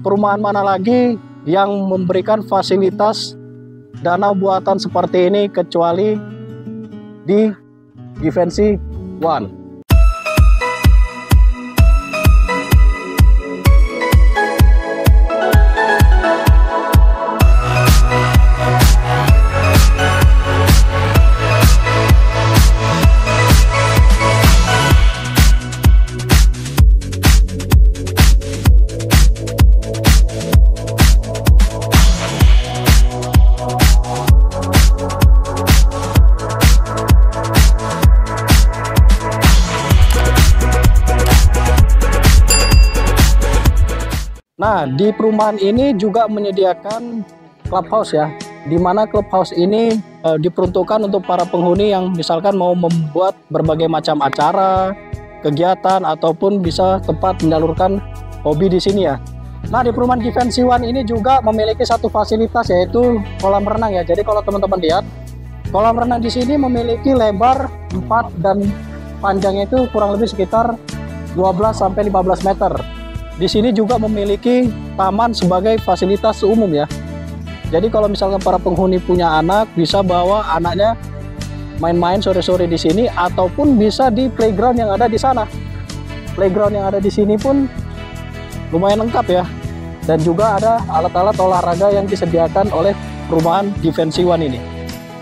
perumahan mana lagi yang memberikan fasilitas danau buatan seperti ini kecuali di Givenchy One. Nah, di perumahan ini juga menyediakan clubhouse ya, di mana clubhouse ini diperuntukkan untuk para penghuni yang misalkan mau membuat berbagai macam acara, kegiatan, ataupun bisa tempat menyalurkan hobi di sini ya. Nah, di perumahan Givenchy One ini juga memiliki satu fasilitas yaitu kolam renang ya. Jadi kalau teman-teman lihat, kolam renang di sini memiliki lebar 4 dan panjangnya itu kurang lebih sekitar 12-15 meter. Di sini juga memiliki taman sebagai fasilitas umum ya. Jadi kalau misalkan para penghuni punya anak, bisa bawa anaknya main-main sore-sore di sini, ataupun bisa di playground yang ada di sana. Playground yang ada di sini pun lumayan lengkap ya. Dan juga ada alat-alat olahraga yang disediakan oleh perumahan Givenchy One ini.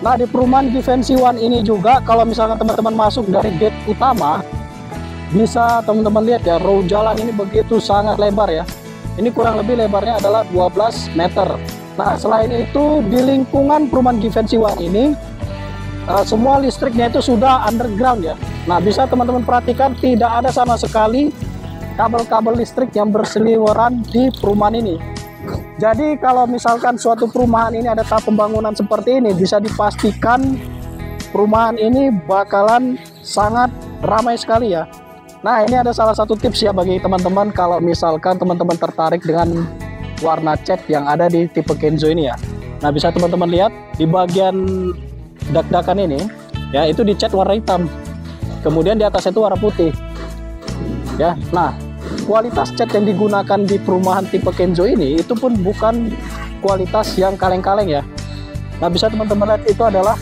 Nah, di perumahan Givenchy One ini juga kalau misalkan teman-teman masuk dari gate utama, bisa teman-teman lihat ya, row jalan ini begitu sangat lebar ya. Ini kurang lebih lebarnya adalah 12 meter. Nah, selain itu di lingkungan perumahan Givenchy One ini semua listriknya itu sudah underground ya. Nah, bisa teman-teman perhatikan tidak ada sama sekali kabel-kabel listrik yang berseliweran di perumahan ini. Jadi kalau misalkan suatu perumahan ini ada tahap pembangunan seperti ini, bisa dipastikan perumahan ini bakalan sangat ramai sekali ya. Nah, ini ada salah satu tips ya bagi teman-teman kalau misalkan teman-teman tertarik dengan warna cat yang ada di tipe Kenzo ini ya. Nah, bisa teman-teman lihat di bagian dak-dakan ini ya, itu dicat warna hitam. Kemudian di atas itu warna putih. Ya. Nah, kualitas cat yang digunakan di perumahan tipe Kenzo ini itu pun bukan kualitas yang kaleng-kaleng ya. Nah, bisa teman-teman lihat itu adalah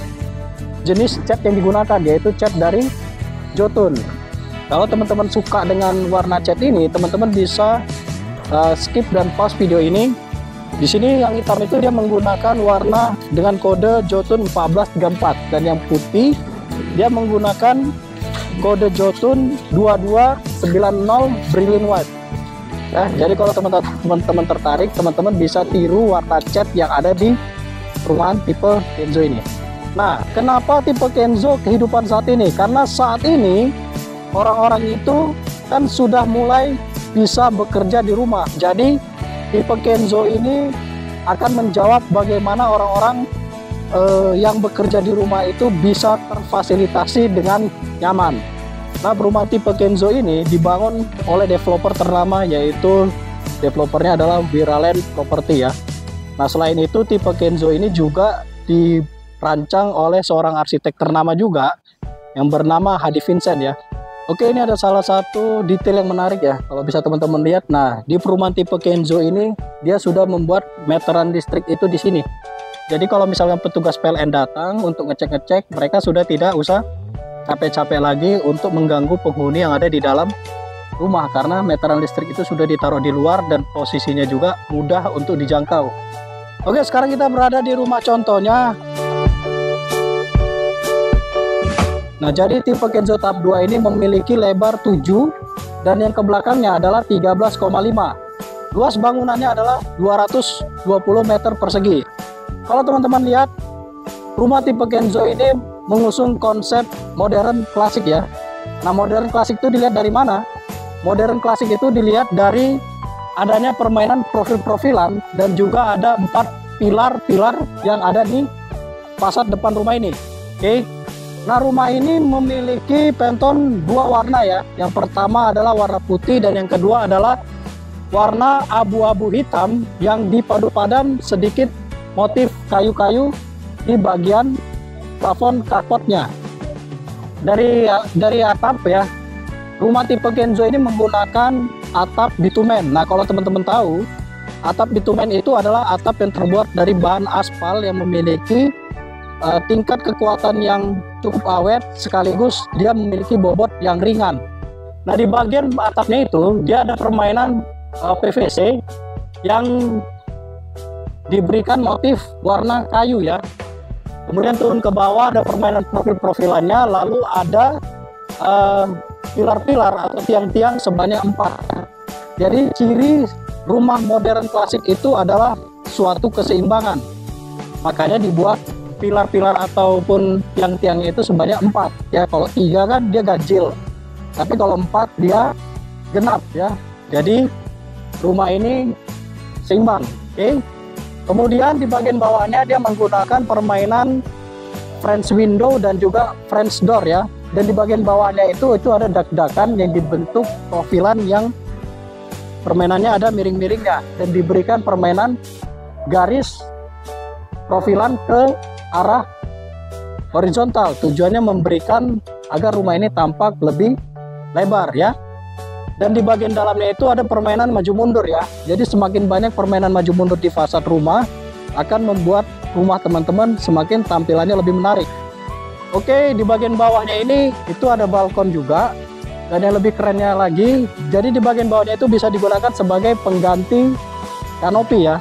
jenis cat yang digunakan, yaitu cat dari Jotun. Kalau teman-teman suka dengan warna cat ini, teman-teman bisa skip dan pause video ini. Di sini yang hitam itu dia menggunakan warna dengan kode Jotun 1434, dan yang putih dia menggunakan kode Jotun 2290 Brilliant White. Ya, jadi kalau teman-teman tertarik, teman-teman bisa tiru warna cat yang ada di perumahan tipe Kenzo ini. Nah, kenapa tipe Kenzo kehidupan saat ini? Karena saat ini orang-orang itu kan sudah mulai bisa bekerja di rumah. Jadi tipe Kenzo ini akan menjawab bagaimana orang-orang yang bekerja di rumah itu bisa terfasilitasi dengan nyaman. Nah, perumahan tipe Kenzo ini dibangun oleh developer ternama, yaitu developernya adalah Wiraland Property ya. Nah, selain itu tipe Kenzo ini juga dirancang oleh seorang arsitek ternama juga yang bernama Hadi Vincent ya. Oke, ini ada salah satu detail yang menarik ya, kalau bisa teman-teman lihat. Nah, di perumahan tipe Kenzo ini dia sudah membuat meteran listrik itu di sini. Jadi kalau misalnya petugas PLN datang untuk ngecek-ngecek, mereka sudah tidak usah capek-capek lagi untuk mengganggu penghuni yang ada di dalam rumah, karena meteran listrik itu sudah ditaruh di luar dan posisinya juga mudah untuk dijangkau. Oke, sekarang kita berada di rumah contohnya. Nah, jadi tipe Kenzo tahap 2 ini memiliki lebar 7 dan yang ke belakangnya adalah 13,5. Luas bangunannya adalah 220 meter persegi. Kalau teman-teman lihat, rumah tipe Kenzo ini mengusung konsep modern klasik ya. Nah, modern klasik itu dilihat dari mana? Modern klasik itu dilihat dari adanya permainan profil-profilan dan juga ada 4 pilar-pilar yang ada di fasad depan rumah ini. Oke. Nah, rumah ini memiliki penton 2 warna ya. Yang pertama adalah warna putih dan yang kedua adalah warna abu-abu hitam yang dipadu padan sedikit motif kayu-kayu di bagian plafon carportnya. Dari atap ya, rumah tipe Kenzo ini menggunakan atap bitumen. Nah, kalau teman-teman tahu, Atap bitumen itu adalah atap yang terbuat dari bahan aspal yang memiliki tingkat kekuatan yang cukup awet, sekaligus dia memiliki bobot yang ringan. Nah, di bagian atapnya itu dia ada permainan PVC yang diberikan motif warna kayu ya. Kemudian turun ke bawah ada permainan profil-profilannya, lalu ada pilar-pilar atau tiang-tiang sebanyak 4. Jadi ciri rumah modern klasik itu adalah suatu keseimbangan. Makanya dibuat pilar-pilar ataupun tiang-tiangnya itu sebanyak 4. Ya, kalau 3 kan dia ganjil. Tapi kalau 4 dia genap ya. Jadi rumah ini seimbang. Oke. Kemudian di bagian bawahnya dia menggunakan permainan French window dan juga French door ya. Dan di bagian bawahnya itu ada dak-dakan yang dibentuk profilan yang permainannya ada miring-miringnya dan diberikan permainan garis profilan ke arah horizontal. Tujuannya memberikan agar rumah ini tampak lebih lebar ya. Dan di bagian dalamnya itu ada permainan maju mundur ya. Jadi semakin banyak permainan maju mundur di fasad rumah akan membuat rumah teman-teman semakin tampilannya lebih menarik. Oke, di bagian bawahnya ini itu ada balkon juga. Dan yang lebih kerennya lagi, jadi di bagian bawahnya itu bisa digunakan sebagai pengganti kanopi ya.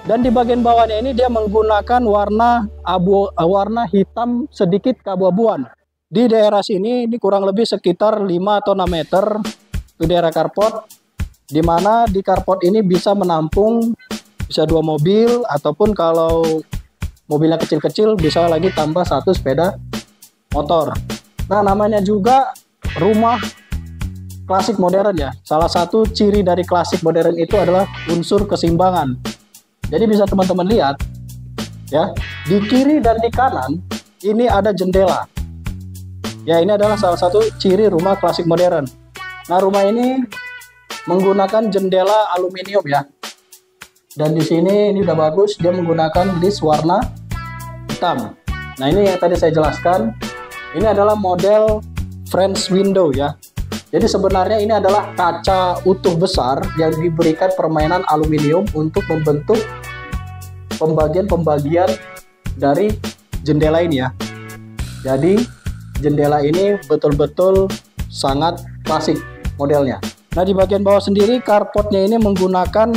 Dan di bagian bawahnya ini dia menggunakan warna hitam sedikit keabu-abuan. Di daerah sini ini kurang lebih sekitar 5 atau 6 meter. Di daerah carport, di mana di carport ini bisa menampung bisa 2 mobil, ataupun kalau mobilnya kecil-kecil bisa lagi tambah 1 sepeda motor. Nah, namanya juga rumah klasik modern ya. Salah satu ciri dari klasik modern itu adalah unsur keseimbangan. Jadi bisa teman-teman lihat ya, di kiri dan di kanan ini ada jendela. Ya, ini adalah salah satu ciri rumah klasik modern. Nah, rumah ini menggunakan jendela aluminium ya. Dan di sini ini udah bagus, dia menggunakan list warna hitam. Nah, ini yang tadi saya jelaskan. Ini adalah model French window ya. Jadi sebenarnya ini adalah kaca utuh besar yang diberikan permainan aluminium untuk membentuk pembagian-pembagian dari jendela ini ya. Jadi jendela ini betul-betul sangat klasik modelnya. Nah, di bagian bawah sendiri carportnya ini menggunakan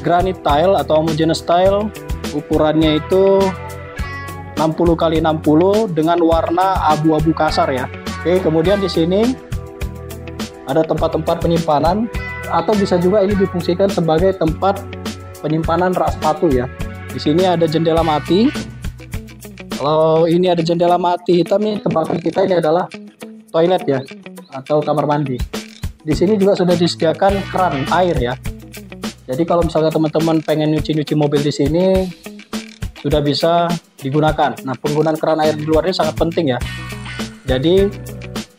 granite tile atau homogeneous tile. Ukurannya itu 60 x 60 dengan warna abu-abu kasar ya. Oke, kemudian di sini ada tempat-tempat penyimpanan, atau bisa juga ini difungsikan sebagai tempat penyimpanan rak sepatu ya. Di sini ada jendela mati. Kalau ini ada jendela mati hitam nih, tempat kita ini adalah toilet ya, atau kamar mandi. Di sini juga sudah disediakan keran air ya. Jadi kalau misalnya teman-teman pengen nyuci-nyuci mobil di sini sudah bisa digunakan. Nah, penggunaan keran air di luar ini sangat penting ya. Jadi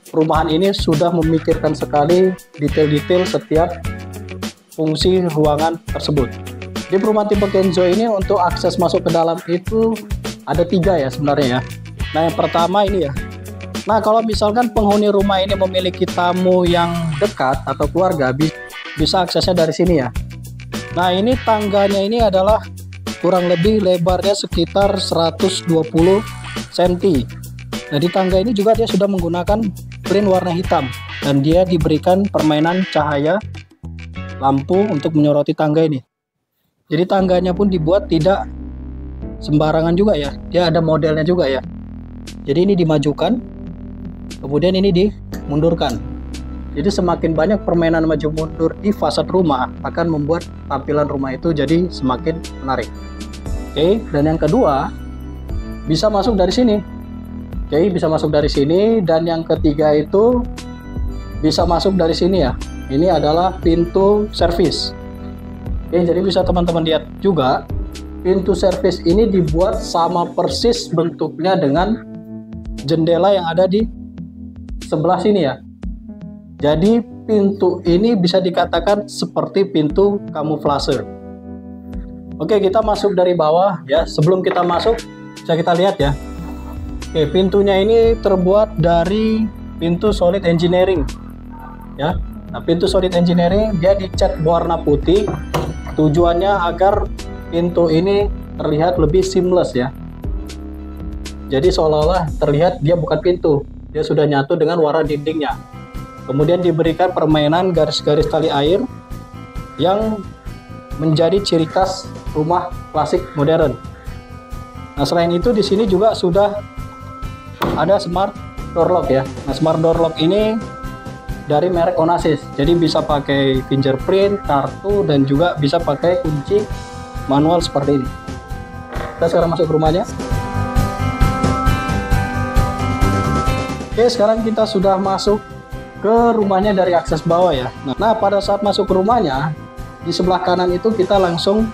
perumahan ini sudah memikirkan sekali detail-detail setiap fungsi ruangan tersebut. Di perumahan tipe Kenzo ini untuk akses masuk ke dalam itu ada 3 ya sebenarnya ya. Nah, yang pertama ini ya. Nah, kalau misalkan penghuni rumah ini memiliki tamu yang dekat atau keluarga, bisa aksesnya dari sini ya. Nah, ini tangganya ini adalah kurang lebih lebarnya sekitar 120 cm. Nah, di tangga ini juga dia sudah menggunakan print warna hitam, dan dia diberikan permainan cahaya lampu untuk menyoroti tangga ini. Jadi tangganya pun dibuat tidak sembarangan juga ya. Dia ada modelnya juga ya. Jadi ini dimajukan, kemudian ini dimundurkan. Jadi semakin banyak permainan maju mundur di fasad rumah akan membuat tampilan rumah itu jadi semakin menarik. Oke, dan yang kedua bisa masuk dari sini. Oke, bisa masuk dari sini, dan yang ketiga itu bisa masuk dari sini ya. Ini adalah pintu servis. Oke, jadi bisa teman-teman lihat juga pintu servis ini dibuat sama persis bentuknya dengan jendela yang ada di sebelah sini ya. Jadi pintu ini bisa dikatakan seperti pintu kamuflase. Oke, kita masuk dari bawah ya. Sebelum kita masuk, bisa kita lihat ya. Oke, pintunya ini terbuat dari pintu solid engineering ya. Nah, pintu solid engineering dia dicat warna putih, tujuannya agar pintu ini terlihat lebih seamless ya. Jadi seolah-olah terlihat dia bukan pintu, dia sudah nyatu dengan warna dindingnya. Kemudian diberikan permainan garis-garis tali air yang menjadi ciri khas rumah klasik modern. Nah, selain itu di sini juga sudah ada smart door lock ya. Nah, smart door lock ini dari merek Onassis. Jadi bisa pakai fingerprint, kartu, dan juga bisa pakai kunci manual seperti ini. Kita sekarang masuk ke rumahnya. Oke, sekarang kita sudah masuk ke rumahnya dari akses bawah ya. Nah, pada saat masuk ke rumahnya, di sebelah kanan itu kita langsung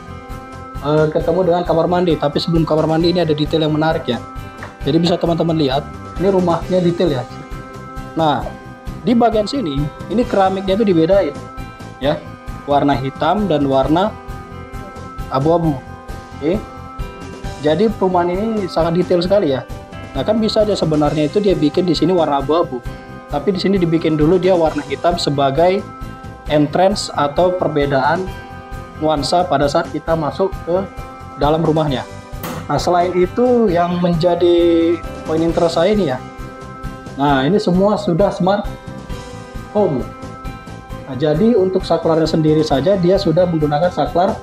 ketemu dengan kamar mandi. Tapi sebelum kamar mandi ini ada detail yang menarik ya. Jadi bisa teman-teman lihat, ini rumahnya detail ya. Nah, di bagian sini, ini keramiknya itu dibedain ya, warna hitam dan warna abu-abu. Oke. Jadi perumahan ini sangat detail sekali ya. Nah, kan bisa aja sebenarnya itu dia bikin di sini warna abu-abu, tapi di sini dibikin dulu dia warna hitam sebagai entrance atau perbedaan nuansa pada saat kita masuk ke dalam rumahnya. Nah, selain itu yang menjadi poin interest saya ini ya. Nah, ini semua sudah smart home. Nah, jadi untuk saklarnya sendiri saja dia sudah menggunakan saklar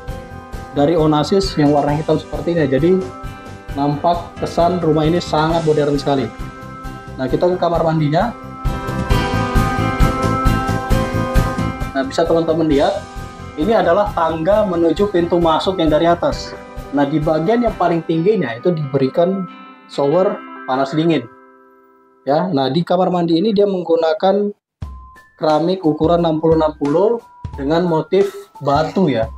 dari Onassis yang warna hitam seperti ini. Jadi nampak kesan rumah ini sangat modern sekali. Nah, kita ke kamar mandinya. Nah, bisa teman-teman lihat, ini adalah tangga menuju pintu masuk yang dari atas. Nah, di bagian yang paling tingginya itu diberikan shower panas dingin. Ya, nah di kamar mandi ini dia menggunakan keramik ukuran 60-60 dengan motif batu ya.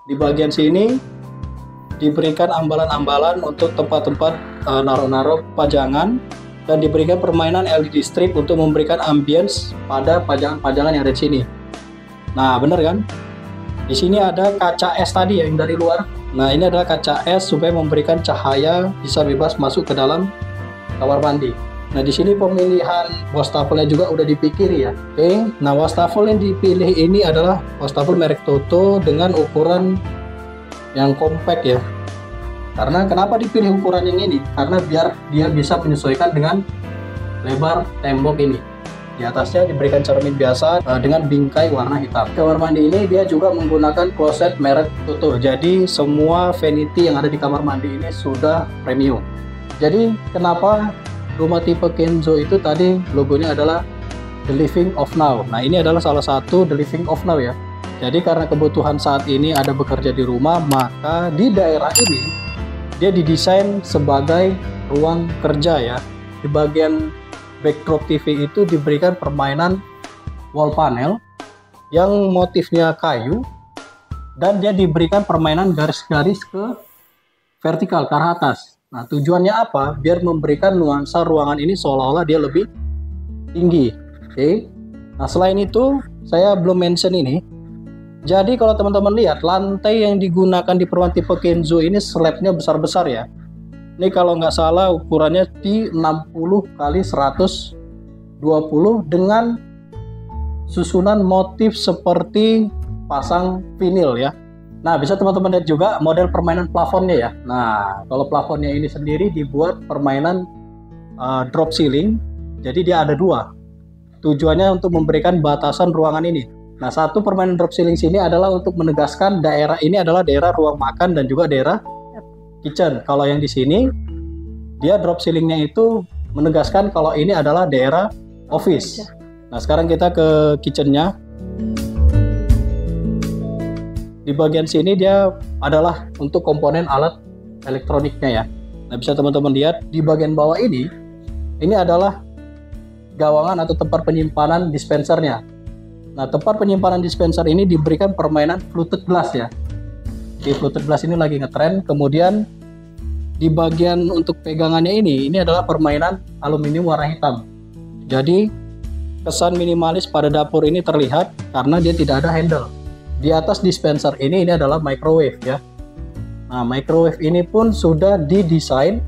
Di bagian sini diberikan ambalan-ambalan untuk tempat-tempat naruh-naruh pajangan, dan diberikan permainan LED strip untuk memberikan ambience pada pajangan-pajangan yang ada di sini. Nah, bener kan? Di sini ada kaca es tadi yang dari luar. Nah, ini adalah kaca es supaya memberikan cahaya bisa bebas masuk ke dalam kamar mandi. Nah, di sini pemilihan wastafelnya juga udah dipikiri ya. Oke. Nah, wastafel yang dipilih ini adalah wastafel merek Toto dengan ukuran yang compact ya. Karena kenapa dipilih ukuran yang ini? Karena biar dia bisa menyesuaikan dengan lebar tembok ini. Di atasnya diberikan cermin biasa dengan bingkai warna hitam. Kamar mandi ini dia juga menggunakan kloset merek Toto. Jadi semua vanity yang ada di kamar mandi ini sudah premium. Jadi kenapa rumah tipe Kenzo itu tadi logonya adalah The Living of Now. Nah, ini adalah salah satu The Living of Now ya. Jadi karena kebutuhan saat ini ada bekerja di rumah, maka di daerah ini dia didesain sebagai ruang kerja ya. Di bagian backdrop TV itu diberikan permainan wall panel yang motifnya kayu, dan dia diberikan permainan garis-garis ke vertikal ke arah atas. Nah, tujuannya apa? Biar memberikan nuansa ruangan ini seolah-olah dia lebih tinggi. Oke. Nah, selain itu saya belum mention ini. Jadi kalau teman-teman lihat, lantai yang digunakan di perumahan tipe Kenzo ini slabnya besar-besar ya. Ini kalau nggak salah ukurannya di 60 kali 120 dengan susunan motif seperti pasang vinil ya. Nah, bisa teman-teman lihat juga model permainan plafonnya ya. Nah, kalau plafonnya ini sendiri dibuat permainan drop ceiling. Jadi dia ada dua. Tujuannya untuk memberikan batasan ruangan ini. Nah, satu permainan drop ceiling sini adalah untuk menegaskan daerah ini adalah daerah ruang makan dan juga daerah kitchen. Kalau yang di sini dia drop ceilingnya itu menegaskan kalau ini adalah daerah office. Nah, sekarang kita ke kitchennya. Di bagian sini dia adalah untuk komponen alat elektroniknya ya. Nah, bisa teman-teman lihat di bagian bawah ini adalah gawangan atau tempat penyimpanan dispensernya. Nah, tempat penyimpanan dispenser ini diberikan permainan fluted glass ya. Di fluted glass ini lagi ngetren. Kemudian di bagian untuk pegangannya ini adalah permainan aluminium warna hitam. Jadi kesan minimalis pada dapur ini terlihat karena dia tidak ada handle. Di atas dispenser ini adalah microwave ya. Nah, microwave ini pun sudah didesain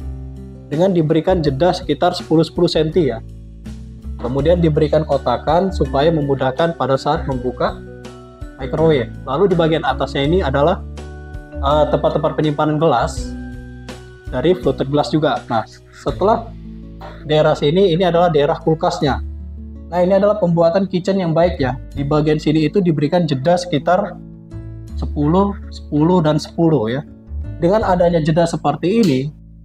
dengan diberikan jeda sekitar 10-10 cm ya. Kemudian diberikan kotakan supaya memudahkan pada saat membuka microwave. Lalu di bagian atasnya ini adalah tempat-tempat penyimpanan gelas dari fluted glass juga. Nah, setelah daerah sini, ini adalah daerah kulkasnya. Nah, ini adalah pembuatan kitchen yang baik ya. Di bagian sini itu diberikan jeda sekitar 10, 10, dan 10 ya. Dengan adanya jeda seperti ini,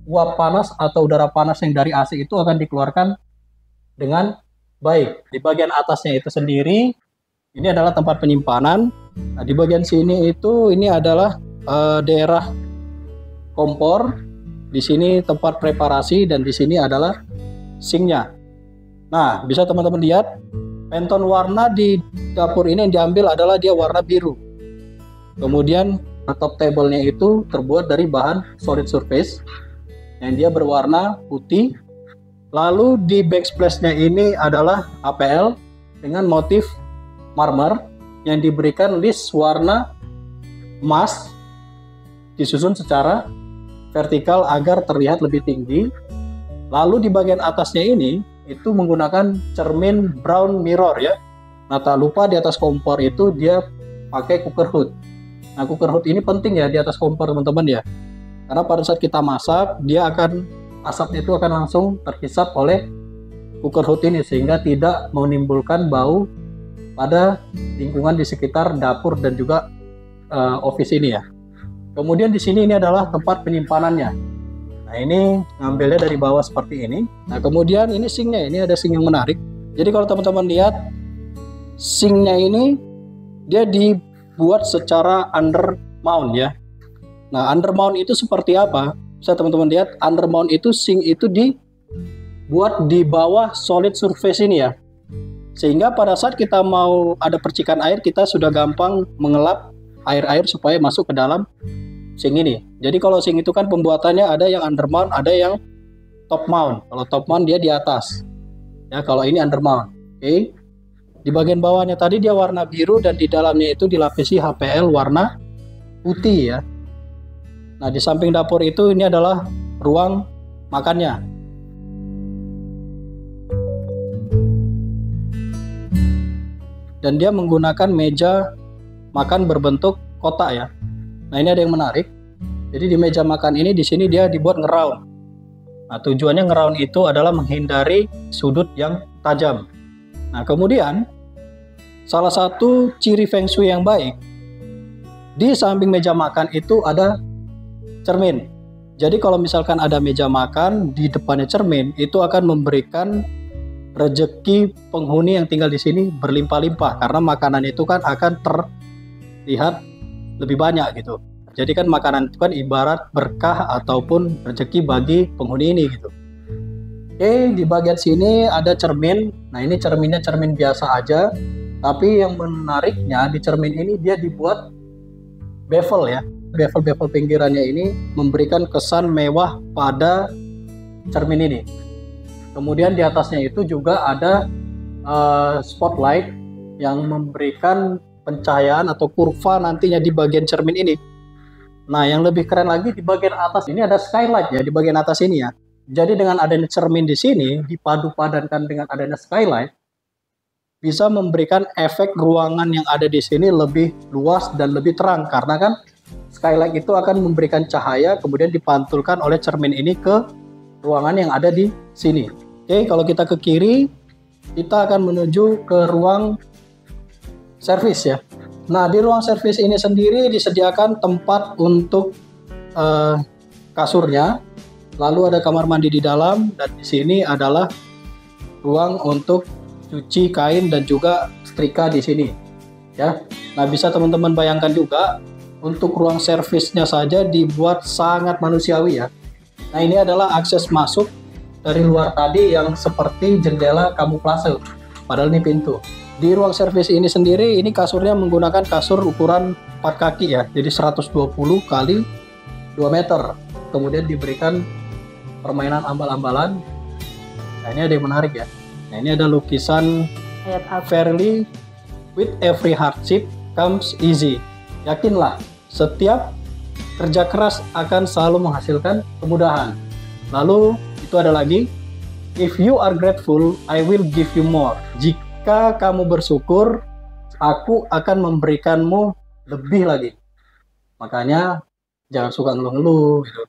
uap panas atau udara panas yang dari AC itu akan dikeluarkan dengan baik. Di bagian atasnya itu sendiri, ini adalah tempat penyimpanan. Nah, di bagian sini itu, ini adalah daerah kompor. Di sini tempat preparasi dan di sini adalah sinknya. Nah, bisa teman-teman lihat, Pantone warna di dapur ini yang diambil adalah dia warna biru. Kemudian top table-nya itu terbuat dari bahan solid surface yang dia berwarna putih. Lalu di backsplash-nya ini adalah APL dengan motif marmer yang diberikan list warna emas disusun secara vertikal agar terlihat lebih tinggi. Lalu di bagian atasnya ini itu menggunakan cermin brown mirror ya. Nah, tak lupa di atas kompor itu dia pakai cooker hood. Nah, cooker hood ini penting ya di atas kompor teman-teman ya. Karena pada saat kita masak, asapnya itu akan langsung terhisap oleh cooker hood ini sehingga tidak menimbulkan bau pada lingkungan di sekitar dapur dan juga office ini ya. Kemudian di sini ini adalah tempat penyimpanannya. Nah, ini ngambilnya dari bawah seperti ini. Nah, kemudian ini sinknya, ini ada sink yang menarik. Jadi kalau teman-teman lihat sinknya ini dia dibuat secara under mount ya. Nah, under mount itu seperti apa? Bisa teman-teman lihat, under mount itu sink itu dibuat di bawah solid surface ini ya. Sehingga pada saat kita mau ada percikan air, kita sudah gampang mengelap air-air supaya masuk ke dalam sink ini. Jadi kalau sink itu kan pembuatannya ada yang under mount, ada yang top mount. Kalau top mount dia di atas. Ya, kalau ini under mount. Oke. Di bagian bawahnya tadi dia warna biru dan di dalamnya itu dilapisi HPL warna putih ya. Nah, di samping dapur itu ini adalah ruang makannya. Dan dia menggunakan meja makan berbentuk kotak ya. Nah, ini ada yang menarik. Jadi di meja makan ini di sini dia dibuat ngeround. Nah, tujuannya ngeround itu adalah menghindari sudut yang tajam. Nah, kemudian salah satu ciri feng shui yang baik, di samping meja makan itu ada cermin. Jadi kalau misalkan ada meja makan di depannya cermin, itu akan memberikan rezeki penghuni yang tinggal di sini berlimpah-limpah karena makanan itu kan akan terlihat lebih banyak gitu. Jadi kan makanan itu kan ibarat berkah ataupun rezeki bagi penghuni ini gitu. Oke, di bagian sini ada cermin. Nah, ini cerminnya cermin biasa aja. Tapi yang menariknya di cermin ini dia dibuat bevel ya. Bevel-bevel pinggirannya ini memberikan kesan mewah pada cermin ini. Kemudian di atasnya itu juga ada spotlight yang memberikan pencahayaan atau kurva nantinya di bagian cermin ini. Nah, yang lebih keren lagi di bagian atas ini ada skylight ya, di bagian atas ini ya. Jadi dengan adanya cermin di sini dipadu-padankan dengan adanya skylight bisa memberikan efek ruangan yang ada di sini lebih luas dan lebih terang karena kan skylight itu akan memberikan cahaya kemudian dipantulkan oleh cermin ini ke ruangan yang ada di sini. Oke, kalau kita ke kiri, kita akan menuju ke ruang servis ya. Nah, di ruang servis ini sendiri disediakan tempat untuk kasurnya, lalu ada kamar mandi di dalam, dan di sini adalah ruang untuk cuci kain dan juga setrika di sini. Ya, nah bisa teman-teman bayangkan juga untuk ruang servisnya saja dibuat sangat manusiawi ya. Nah, ini adalah akses masuk dari luar tadi yang seperti jendela kamuflase, padahal ini pintu. Di ruang servis ini sendiri, ini kasurnya menggunakan kasur ukuran 4 kaki ya, jadi 120 kali 2 meter. Kemudian diberikan permainan ambal-ambalan. Nah, ini ada yang menarik ya. Nah, ini ada lukisan fairly with every hardship comes easy. Yakinlah, setiap kerja keras akan selalu menghasilkan kemudahan. Lalu itu ada lagi If you are grateful, I will give you more. Jika kamu bersyukur, aku akan memberikanmu lebih lagi. Makanya jangan suka ngeluh-ngeluh gitu.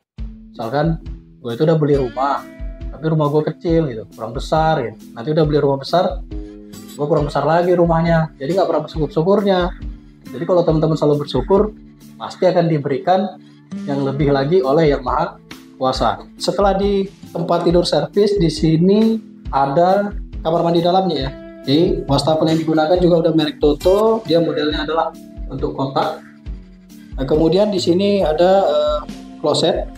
Misalkan gue itu udah beli rumah, tapi rumah gue kecil gitu, kurang besar gitu. Nanti udah beli rumah besar, gue kurang besar lagi rumahnya. Jadi nggak pernah bersyukur-syukurnya. Jadi kalau teman-teman selalu bersyukur, pasti akan diberikan yang lebih lagi oleh Yang Maha Kuasa. Setelah di tempat tidur servis, di sini ada kamar mandi dalamnya ya. Jadi wastafel yang digunakan juga udah merek Toto. Dia modelnya adalah bentuk kotak. Nah, kemudian di sini ada kloset.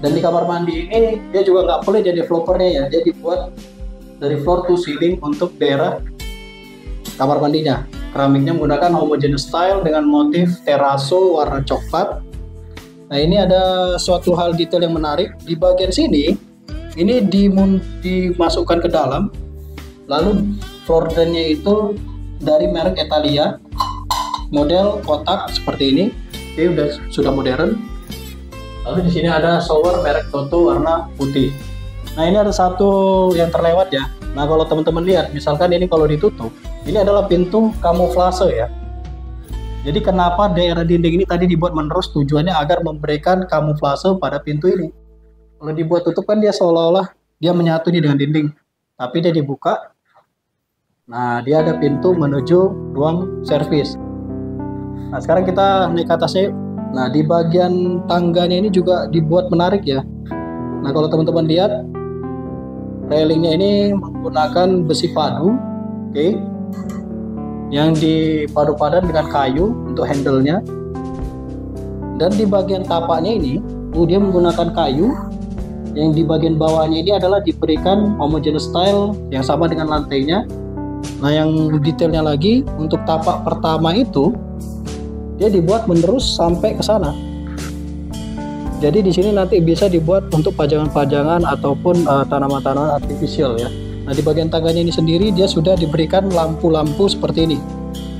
Dan di kamar mandi ini dia juga nggak pelit jadi developernya ya. Dia dibuat dari floor to ceiling untuk daerah kamar mandinya. Keramiknya menggunakan homogeneous style dengan motif terrazzo warna coklat. Nah, ini ada suatu hal detail yang menarik. Di bagian sini, ini dimasukkan ke dalam. Lalu floor drain-nya itu dari merek Italia. Model kotak seperti ini. Ini sudah modern. Lalu di sini ada shower merek Toto warna putih. Nah, ini ada satu yang terlewat ya. Nah, kalau teman-teman lihat, misalkan ini kalau ditutup, ini adalah pintu kamuflase ya. Jadi kenapa daerah dinding ini tadi dibuat menerus, tujuannya agar memberikan kamuflase pada pintu ini. Kalau dibuat tutup kan dia seolah-olah dia menyatu nih dengan dinding. Tapi dia dibuka. Nah, dia ada pintu menuju ruang servis. Nah, sekarang kita naik ke atasnya. Nah, di bagian tangganya ini juga dibuat menarik ya. Nah, kalau teman-teman lihat, railingnya ini menggunakan besi padu. Oke. Yang dipadu-padan dengan kayu untuk handle-nya. Dan di bagian tapaknya ini, dia menggunakan kayu. Yang di bagian bawahnya ini adalah diberikan homogeneous style yang sama dengan lantainya. Nah, yang detailnya lagi, untuk tapak pertama itu, dia dibuat menerus sampai ke sana. Jadi di sini nanti bisa dibuat untuk pajangan-pajangan ataupun tanaman-tanaman artifisial ya. Nah, di bagian tangganya ini sendiri dia sudah diberikan lampu-lampu seperti ini.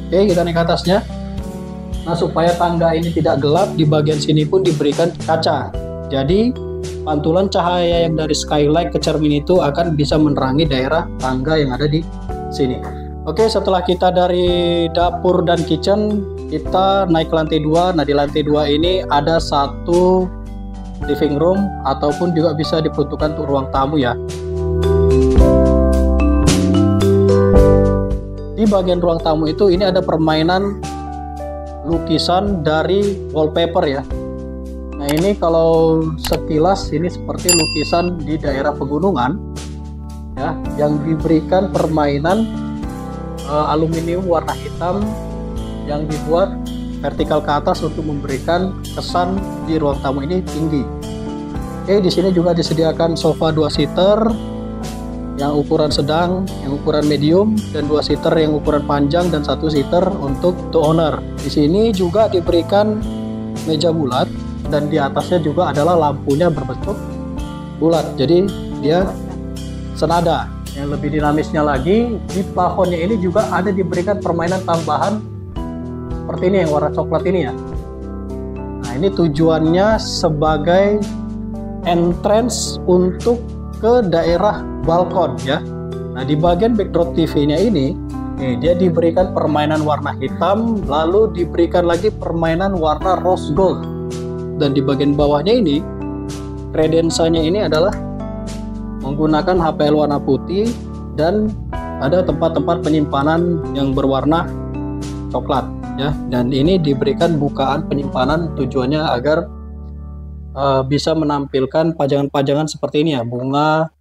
Oke, kita naik ke atasnya. Nah, supaya tangga ini tidak gelap, di bagian sini pun diberikan kaca. Jadi, pantulan cahaya yang dari skylight ke cermin itu akan bisa menerangi daerah tangga yang ada di sini. Oke, setelah kita dari dapur dan kitchen, kita naik ke lantai 2. Nah, di lantai 2 ini ada satu living room ataupun juga bisa diperuntukkan untuk ruang tamu ya. Di bagian ruang tamu itu ini ada permainan lukisan dari wallpaper ya. Nah, ini kalau sekilas ini seperti lukisan di daerah pegunungan ya, yang diberikan permainan aluminium warna hitam yang dibuat vertikal ke atas untuk memberikan kesan di ruang tamu ini tinggi. Oke, di sini juga disediakan sofa 2 seater yang ukuran sedang, yang ukuran medium, dan 2 seater yang ukuran panjang dan 1 seater untuk two owner. Di sini juga diberikan meja bulat dan di atasnya juga adalah lampunya berbentuk bulat. Jadi dia senada. Yang lebih dinamisnya lagi, di plafonnya ini juga ada diberikan permainan tambahan seperti ini yang warna coklat ini ya. Nah, ini tujuannya sebagai entrance untuk ke daerah balkon ya. Nah, di bagian backdrop TV-nya ini, dia diberikan permainan warna hitam, lalu diberikan lagi permainan warna rose gold. Dan di bagian bawahnya ini, kredensanya ini adalah menggunakan HPL warna putih dan ada tempat-tempat penyimpanan yang berwarna coklat ya. Dan ini diberikan bukaan penyimpanan, tujuannya agar bisa menampilkan pajangan-pajangan seperti ini ya, bunga,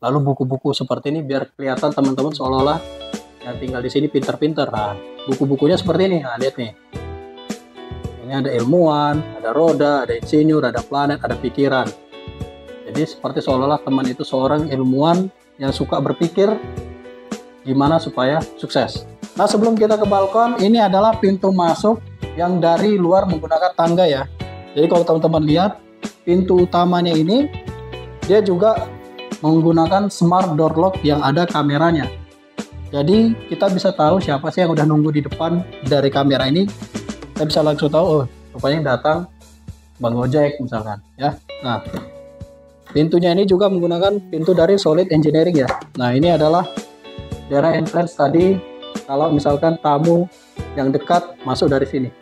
lalu buku-buku seperti ini biar kelihatan teman-teman seolah-olah yang tinggal di sini pintar-pintar. Nah, buku-bukunya seperti ini. Nah, lihat nih. Ini ada ilmuwan, ada roda, ada insinyur, ada planet, ada pikiran. Jadi seperti seolah-olah teman itu seorang ilmuwan yang suka berpikir gimana supaya sukses. Nah, sebelum kita ke balkon, ini adalah pintu masuk yang dari luar menggunakan tangga ya. Jadi kalau teman-teman lihat, pintu utamanya ini dia juga menggunakan smart door lock yang ada kameranya. Jadi kita bisa tahu siapa sih yang udah nunggu di depan dari kamera ini. Kita bisa langsung tahu, oh rupanya yang datang Bang Gojek misalkan ya. Nah, Pintunya ini juga menggunakan pintu dari Solid Engineering ya. Nah, ini adalah daerah entrance tadi. Kalau misalkan tamu yang dekat masuk dari sini.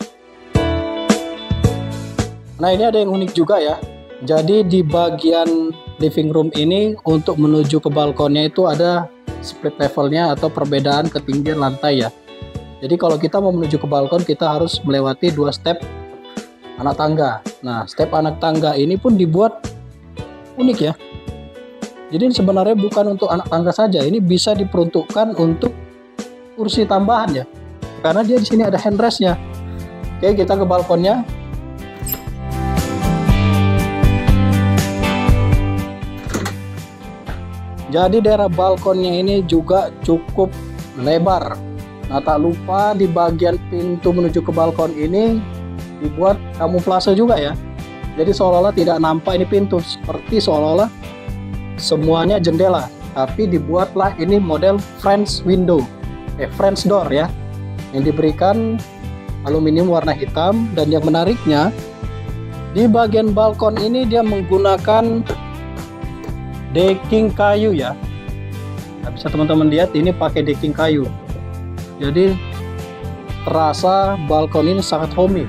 Nah, ini ada yang unik juga ya. Jadi di bagian living room ini untuk menuju ke balkonnya itu ada split levelnya atau perbedaan ketinggian lantai ya. Jadi kalau kita mau menuju ke balkon, kita harus melewati 2 step anak tangga. Nah, step anak tangga ini pun dibuat unik ya. Jadi sebenarnya bukan untuk anak tangga saja, ini bisa diperuntukkan untuk kursi tambahan ya. Karena dia di sini ada handrestnya. Oke, kita ke balkonnya. Jadi daerah balkonnya ini juga cukup lebar. Nah, tak lupa di bagian pintu menuju ke balkon ini dibuat kamuflase juga ya. Jadi seolah-olah tidak nampak ini pintu, seperti seolah-olah semuanya jendela. Tapi dibuatlah ini model French window, French door ya, yang diberikan aluminium warna hitam. Dan yang menariknya, di bagian balkon ini dia menggunakan decking kayu ya. Nah, bisa teman-teman lihat ini pakai decking kayu. Jadi terasa balkon ini sangat homey.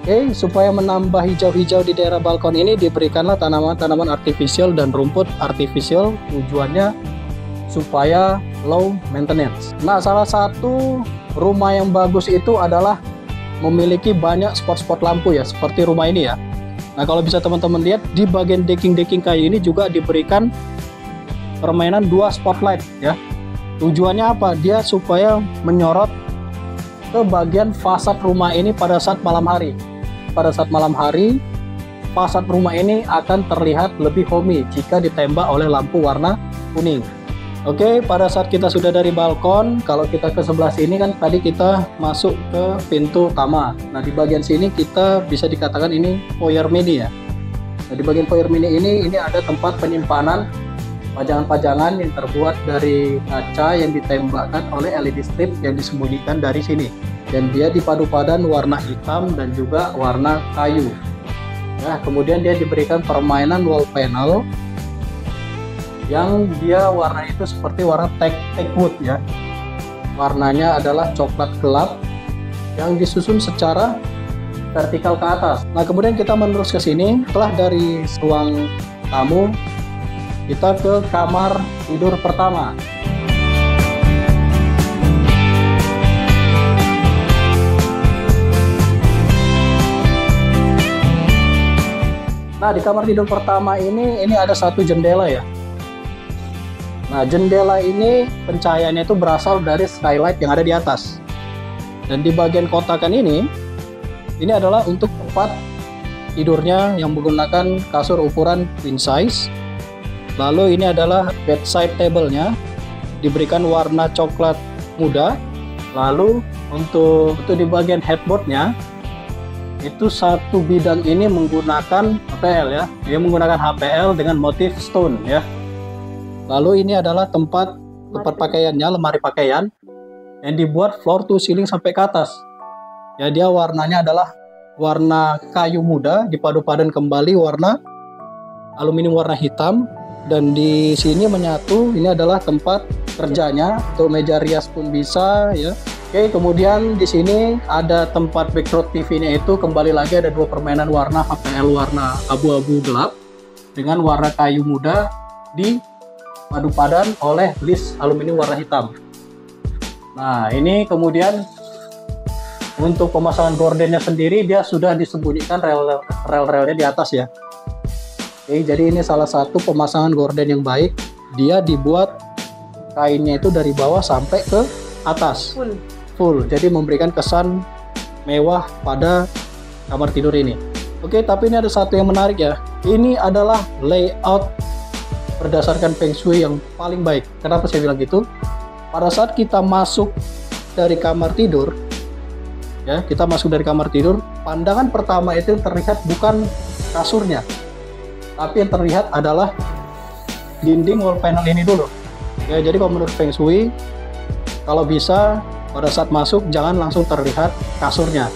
Oke, supaya menambah hijau-hijau di daerah balkon ini diberikanlah tanaman-tanaman artificial dan rumput artificial. Tujuannya supaya low maintenance. Nah, salah satu rumah yang bagus itu adalah memiliki banyak spot-spot lampu ya, seperti rumah ini ya. Nah, kalau bisa teman-teman lihat di bagian decking kayu ini juga diberikan permainan 2 spotlight ya. Tujuannya apa? Dia supaya menyorot ke bagian fasad rumah ini pada saat malam hari. Pada saat malam hari, fasad rumah ini akan terlihat lebih homey jika ditembak oleh lampu warna kuning. Oke, pada saat kita sudah dari balkon, kalau kita ke sebelah sini kan tadi kita masuk ke pintu utama. Nah, di bagian sini kita bisa dikatakan ini foyer mini ya. Nah, di bagian foyer mini ini ada tempat penyimpanan pajangan-pajangan yang terbuat dari kaca yang ditembakkan oleh LED strip yang disembunyikan dari sini. Dan dia dipadu-padan warna hitam dan juga warna kayu. Nah, kemudian dia diberikan permainan wall panel yang dia warna itu seperti warna teak wood ya. Warnanya adalah coklat gelap yang disusun secara vertikal ke atas. Nah, kemudian kita menerus ke sini. Setelah dari ruang tamu, kita ke kamar tidur pertama. Nah, di kamar tidur pertama ini ada satu jendela ya. Nah, jendela ini pencahayaannya itu berasal dari skylight yang ada di atas. Dan di bagian kotakan ini adalah untuk tempat tidurnya yang menggunakan kasur ukuran queen size. Lalu ini adalah bedside table-nya, diberikan warna coklat muda. Lalu untuk di bagian headboard-nya itu satu bidang ini menggunakan HPL ya. Dia menggunakan HPL dengan motif stone ya. Lalu ini adalah tempat pakaiannya, lemari pakaian yang dibuat floor to ceiling sampai ke atas. Ya, dia warnanya adalah warna kayu muda dipadu-padan kembali warna aluminium warna hitam. Dan di sini menyatu, ini adalah tempat kerjanya, untuk meja rias pun bisa ya. Oke, kemudian di sini ada tempat backdrop TV-nya itu kembali lagi ada 2 permainan warna HPL warna abu-abu gelap dengan warna kayu muda di padu padan oleh list aluminium warna hitam. Nah, ini kemudian untuk pemasangan gordennya sendiri dia sudah disembunyikan rel-relnya di atas ya. Oke, jadi ini salah satu pemasangan gorden yang baik. Dia dibuat kainnya itu dari bawah sampai ke atas. Full. Jadi memberikan kesan mewah pada kamar tidur ini. Oke, tapi ini ada satu yang menarik ya. Ini adalah layout berdasarkan Feng Shui yang paling baik. Kenapa saya bilang gitu? Pada saat kita masuk dari kamar tidur, ya, kita masuk dari kamar tidur, pandangan pertama itu terlihat bukan kasurnya, tapi yang terlihat adalah dinding wall panel ini dulu. Ya, jadi kalau menurut Feng Shui, kalau bisa pada saat masuk jangan langsung terlihat kasurnya.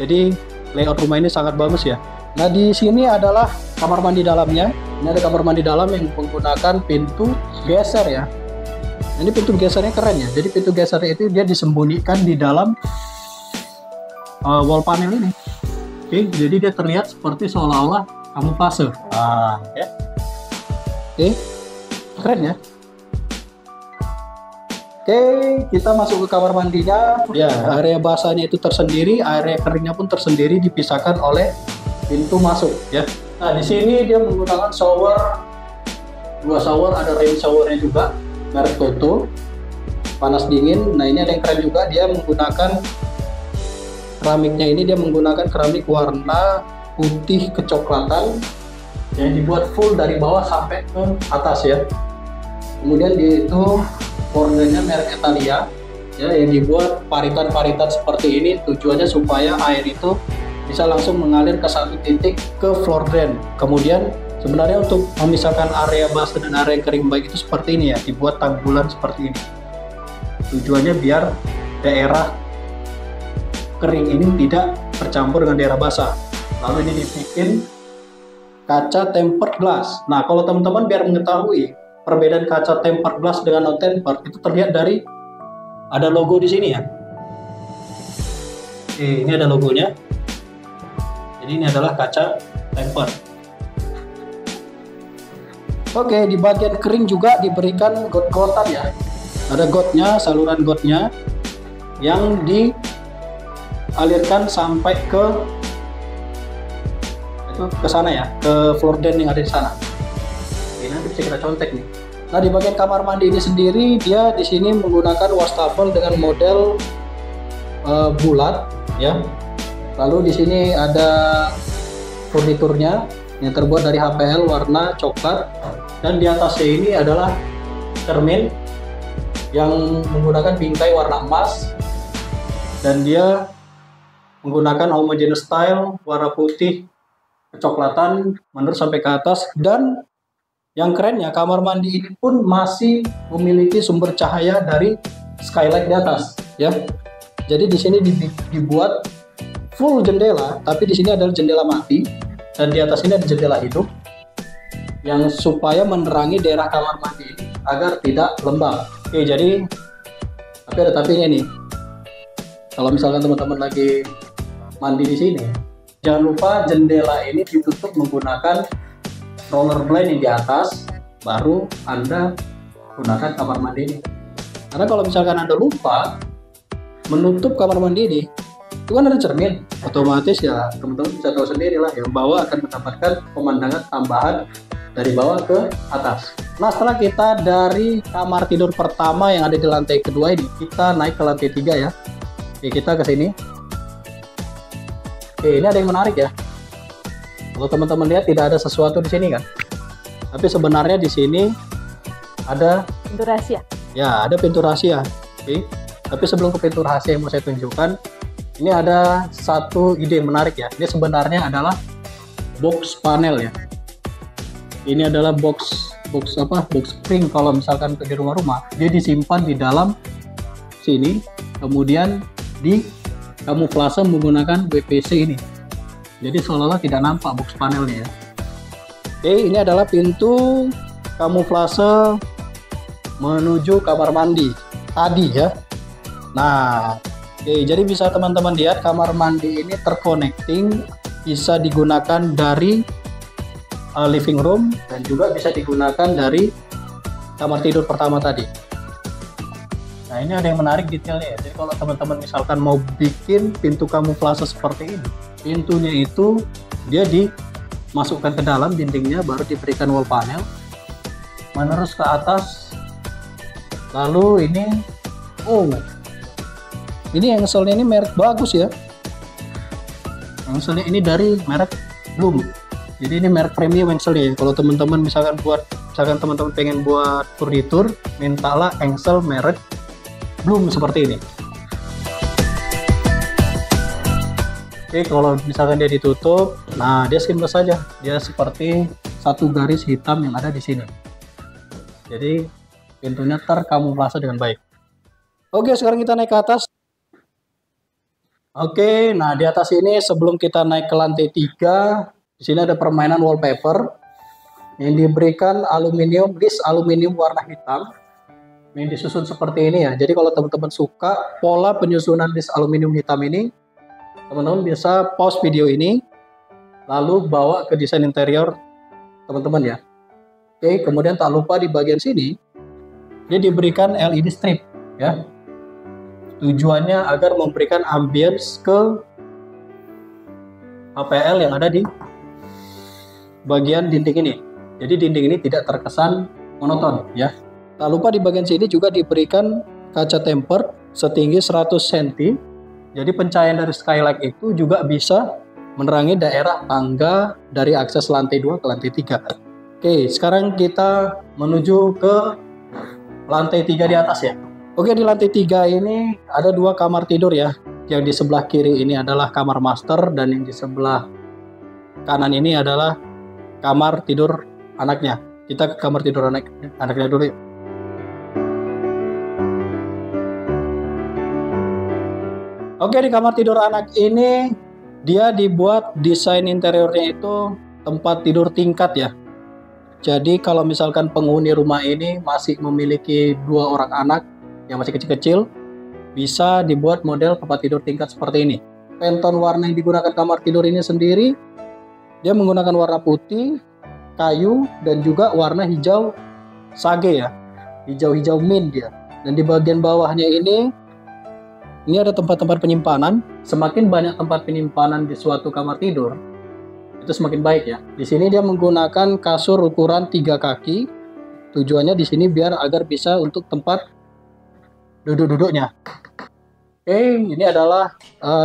Jadi layout rumah ini sangat bagus ya. Nah, di sini adalah kamar mandi dalamnya. Ini ada kamar mandi dalam yang menggunakan pintu geser ya. Ini pintu gesernya keren ya. Jadi pintu gesernya itu dia disembunyikan di dalam wall panel ini. Oke, jadi dia terlihat seperti seolah-olah kamuflase. Ya. Oke, keren ya. Oke, kita masuk ke kamar mandinya. Ya, area basahnya itu tersendiri, area keringnya pun tersendiri, dipisahkan oleh pintu masuk ya. Nah, di sini dia menggunakan shower, 2 shower, ada rain showernya juga, merek Toto, panas dingin. Nah, ini ada yang keren juga, dia menggunakan keramiknya ini, dia menggunakan keramik warna putih kecoklatan yang dibuat full dari bawah sampai ke atas ya. Kemudian dia itu bordernya merek Italia ya, yang dibuat paritan-paritan seperti ini, tujuannya supaya air itu bisa langsung mengalir ke satu titik ke floor drain. Kemudian sebenarnya untuk memisahkan area basah dan area kering baik itu seperti ini ya, dibuat tanggulan seperti ini. Tujuannya biar daerah kering ini tidak bercampur dengan daerah basah. Lalu ini dibikin kaca tempered glass. Nah, kalau teman-teman biar mengetahui perbedaan kaca tempered glass dengan non tempered itu terlihat dari ada logo di sini ya. Oke, ini ada logonya. Jadi ini adalah kaca tempered. Oke, di bagian kering juga diberikan got-gotan ya. Ada gotnya, saluran gotnya yang dialirkan sampai ke sana ya, ke floor drain yang ada di sana. Ini nanti bisa kita contek nih. Nah, di bagian kamar mandi ini sendiri dia di sini menggunakan wastafel dengan model bulat ya. Lalu di sini ada furniturnya yang terbuat dari HPL warna coklat, dan di atasnya ini adalah cermin yang menggunakan bingkai warna emas, dan dia menggunakan homogeneous style warna putih kecoklatan menurut sampai ke atas. Dan yang kerennya kamar mandi ini pun masih memiliki sumber cahaya dari skylight di atas ya. Jadi di sini dibuat full jendela, tapi di sini adalah jendela mati, dan di atas ini ada jendela hidup yang supaya menerangi daerah kamar mandi ini agar tidak lembab. Oke, jadi tapi ada tapinya nih. Kalau misalkan teman-teman lagi mandi di sini, jangan lupa jendela ini ditutup menggunakan roller blind yang di atas, baru Anda gunakan kamar mandi ini. Karena kalau misalkan Anda lupa menutup kamar mandi ini, itu kan ada cermin, otomatis ya teman-teman bisa tahu sendiri lah, yang bawah akan mendapatkan pemandangan tambahan dari bawah ke atas. Nah, setelah kita dari kamar tidur pertama yang ada di lantai kedua ini, kita naik ke lantai 3 ya. Oke, kita ke sini. Oke, ini ada yang menarik ya. Kalau teman-teman lihat tidak ada sesuatu di sini kan, tapi sebenarnya di sini ada pintu rahasia. Ya, ada pintu rahasia. Oke, tapi sebelum ke pintu rahasia yang mau saya tunjukkan, ini ada satu ide yang menarik ya. Ini sebenarnya adalah box panel ya. Ini adalah box spring. Kalau misalkan di rumah-rumah, dia disimpan di dalam sini, kemudian di kamuflase menggunakan WPC ini. Jadi seolah-olah tidak nampak box panelnya ya. Oke, ini adalah pintu kamuflase menuju kamar mandi tadi ya. Nah, oke, jadi bisa teman-teman lihat kamar mandi ini terconnecting, bisa digunakan dari living room dan juga bisa digunakan dari kamar tidur pertama tadi. Nah, ini ada yang menarik detailnya ya. Jadi kalau teman-teman misalkan mau bikin pintu kamuflase seperti ini, pintunya itu dia dimasukkan ke dalam dindingnya, baru diberikan wall panel, menerus ke atas. Lalu ini engselnya ini merek bagus ya. Engselnya ini dari merek Bloom. Jadi ini merek premium engselnya ya. Kalau teman-teman misalkan teman-teman pengen buat furnitur, mintalah engsel merek Bloom seperti ini. Oke, kalau misalkan dia ditutup, nah dia seamless saja. Dia seperti satu garis hitam yang ada di sini. Jadi pintunya terkamuflase dengan baik. Oke, sekarang kita naik ke atas. Oke, nah di atas ini sebelum kita naik ke lantai 3, di sini ada permainan wallpaper. yang diberikan list aluminium warna hitam yang disusun seperti ini ya. Jadi kalau teman-teman suka pola penyusunan list aluminium hitam ini, teman-teman bisa pause video ini lalu bawa ke desain interior teman-teman ya. Oke, kemudian tak lupa di bagian sini dia diberikan LED strip ya. Tujuannya agar memberikan ambience ke HPL yang ada di bagian dinding ini. Jadi dinding ini tidak terkesan monoton ya. Tak lupa di bagian sini juga diberikan kaca tempered setinggi 100 cm. Jadi pencahayaan dari skylight itu juga bisa menerangi daerah tangga dari akses lantai 2 ke lantai 3. Oke, sekarang kita menuju ke lantai 3 di atas ya. Oke, di lantai 3 ini ada 2 kamar tidur ya. Yang di sebelah kiri ini adalah kamar master dan yang di sebelah kanan ini adalah kamar tidur anaknya. Kita ke kamar tidur anaknya dulu yuk. Oke, di kamar tidur anak ini dia dibuat desain interiornya itu tempat tidur tingkat ya. Jadi kalau misalkan penghuni rumah ini masih memiliki 2 orang anak yang masih kecil-kecil, bisa dibuat model tempat tidur tingkat seperti ini. Pantone warna yang digunakan kamar tidur ini sendiri, dia menggunakan warna putih, kayu, dan juga warna hijau sage ya. Hijau-hijau mint dia. Dan di bagian bawahnya ini ada tempat-tempat penyimpanan. Semakin banyak tempat penyimpanan di suatu kamar tidur, itu semakin baik ya. Di sini dia menggunakan kasur ukuran 3 kaki. Tujuannya di sini biar agar bisa untuk tempat duduk-duduknya. Oke, ini adalah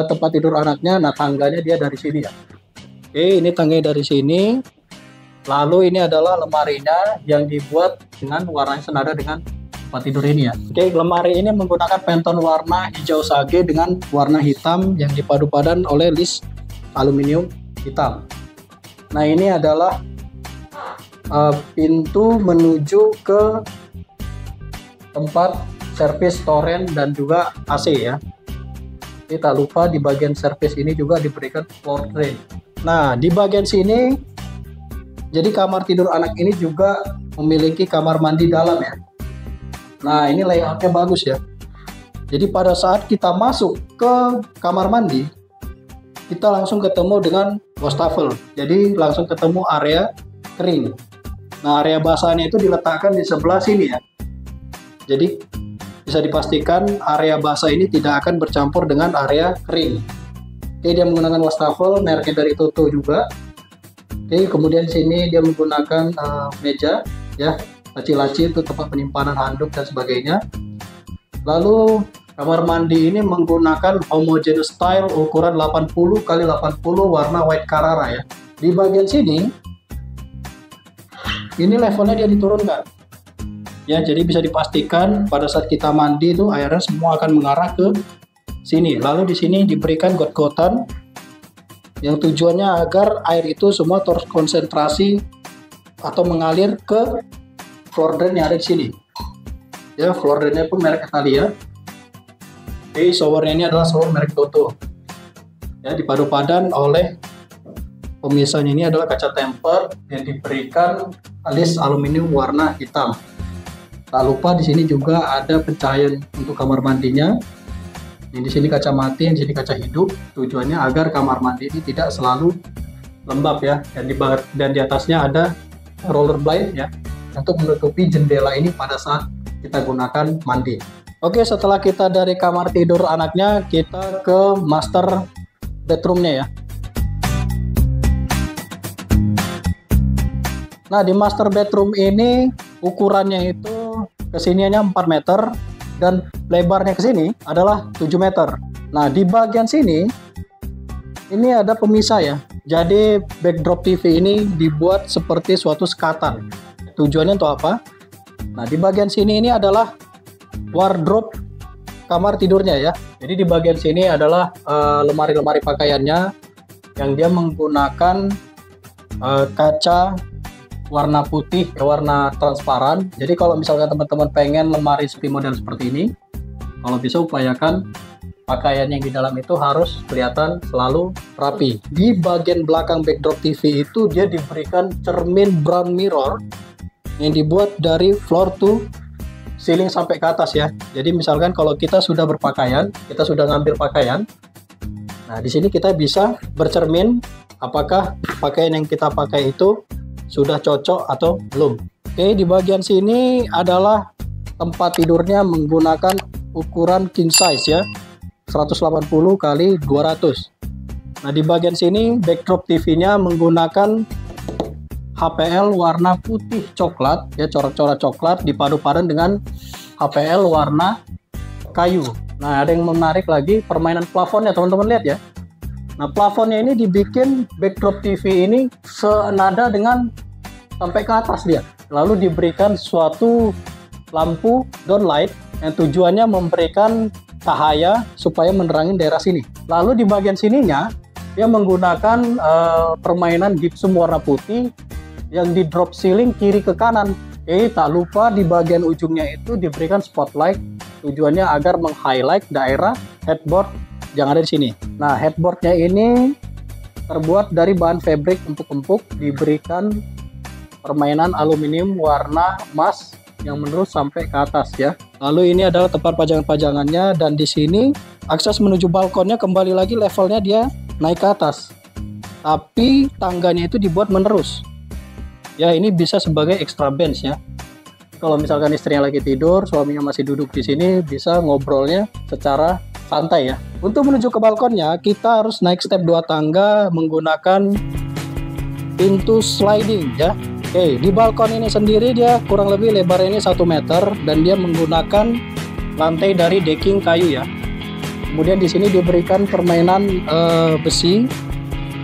tempat tidur anaknya. Nah, tangganya dia dari sini ya. Oke, ini tangganya dari sini. Lalu ini adalah lemarinya yang dibuat dengan warnanya senada dengan tempat tidur ini ya. Oke, lemari ini menggunakan Pantone warna hijau sage dengan warna hitam yang dipadu-padan oleh list aluminium hitam. Nah, ini adalah pintu menuju ke tempat servis toren dan juga AC ya. Jadi tak lupa di bagian servis ini juga diberikan floor drain. Nah, di bagian sini jadi kamar tidur anak ini juga memiliki kamar mandi dalam ya. Nah, ini layoutnya bagus ya. Jadi pada saat kita masuk ke kamar mandi, kita langsung ketemu dengan wastafel. Jadi langsung ketemu area kering. Nah, area basahnya itu diletakkan di sebelah sini ya. Jadi bisa dipastikan area basah ini tidak akan bercampur dengan area kering. Oke, dia menggunakan wastafel, mereknya dari Toto juga. Oke, kemudian sini dia menggunakan meja ya. Laci-laci itu tempat penyimpanan handuk dan sebagainya. Lalu kamar mandi ini menggunakan homogeneous style ukuran 80 x 80 warna white Carrara ya. Di bagian sini ini levelnya dia diturunkan ya, jadi bisa dipastikan pada saat kita mandi itu airnya semua akan mengarah ke sini. Lalu di sini diberikan got-gotan yang tujuannya agar air itu semua terkonsentrasi atau mengalir ke floor drain yang ada di sini. Ya, floor drainnya pun merek Italia. Oke, showernya ini adalah shower merek Toto. Ya, dipadu padan oleh pemisahnya ini adalah kaca tempered yang diberikan list aluminium warna hitam. Tak lupa di sini juga ada pencahayaan untuk kamar mandinya. Yang di sini kaca mati, yang di sini kaca hidup. Tujuannya agar kamar mandi ini tidak selalu lembab ya. Dan di atasnya ada rollerblade ya, untuk menutupi jendela ini pada saat kita gunakan mandi. Oke, setelah kita dari kamar tidur anaknya, kita ke master bedroomnya ya. Nah, di master bedroom ini ukurannya itu kesiniannya 4 meter dan lebarnya ke sini adalah 7 meter. Nah, di bagian sini ini ada pemisah ya. Jadi backdrop TV ini dibuat seperti suatu sekatan. Tujuannya untuk apa? Nah, di bagian sini ini adalah wardrobe kamar tidurnya ya. Jadi di bagian sini adalah lemari-lemari pakaiannya yang dia menggunakan kaca warna putih, warna transparan. Jadi kalau misalkan teman-teman pengen lemari seperti model seperti ini, kalau bisa upayakan pakaian yang di dalam itu harus kelihatan selalu rapi. Di bagian belakang backdrop TV itu dia diberikan cermin brown mirror yang dibuat dari floor to ceiling sampai ke atas ya. Jadi misalkan kalau kita sudah berpakaian, kita sudah ngambil pakaian, nah di sini kita bisa bercermin apakah pakaian yang kita pakai itu sudah cocok atau belum. Oke, di bagian sini adalah tempat tidurnya menggunakan ukuran king size ya, 180 kali 200. Nah di bagian sini backdrop TV-nya menggunakan HPL warna putih coklat ya, corak-corak coklat dipadu-padan dengan HPL warna kayu. Nah ada yang menarik lagi, permainan plafonnya teman-teman lihat ya. Nah plafonnya ini dibikin backdrop TV ini senada dengan sampai ke atas dia. Lalu diberikan suatu lampu downlight yang tujuannya memberikan cahaya supaya menerangi daerah sini. Lalu di bagian sininya dia menggunakan permainan gypsum warna putih yang di drop ceiling kiri ke kanan. Tak lupa di bagian ujungnya itu diberikan spotlight, tujuannya agar meng-highlight daerah headboard yang ada di sini. Nah headboardnya ini terbuat dari bahan fabric empuk-empuk, diberikan permainan aluminium warna emas yang menerus sampai ke atas ya. Lalu ini adalah tempat pajangan-pajangannya, dan di sini akses menuju balkonnya kembali lagi levelnya dia naik ke atas. Tapi tangganya itu dibuat menerus. Ya ini bisa sebagai extra bench ya. Kalau misalkan istrinya lagi tidur, suaminya masih duduk di sini, bisa ngobrolnya secara santai ya. Untuk menuju ke balkonnya, kita harus naik step 2 tangga menggunakan pintu sliding ya. Oke, di balkon ini sendiri dia kurang lebih lebarnya ini 1 meter dan dia menggunakan lantai dari decking kayu ya. Kemudian di sini diberikan permainan besi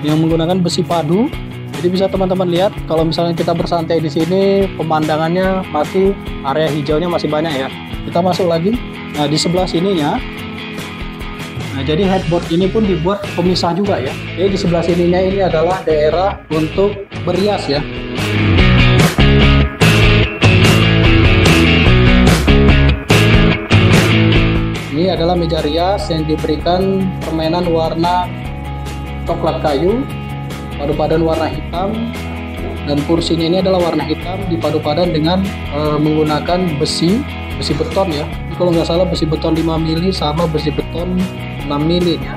yang menggunakan besi padu. Jadi bisa teman-teman lihat kalau misalnya kita bersantai di sini, pemandangannya masih area hijaunya masih banyak ya. Kita masuk lagi. Nah, di sebelah sininya. Nah, jadi headboard ini pun dibuat pemisah juga ya. Jadi di sebelah sininya ini adalah daerah untuk berias ya. Ini adalah meja rias yang diberikan permainan warna coklat kayu, padu-padan warna hitam, dan kursinya ini adalah warna hitam dipadu-padan dengan menggunakan besi beton ya. Kalau nggak salah besi beton 5 mili sama besi beton 6 mili ya.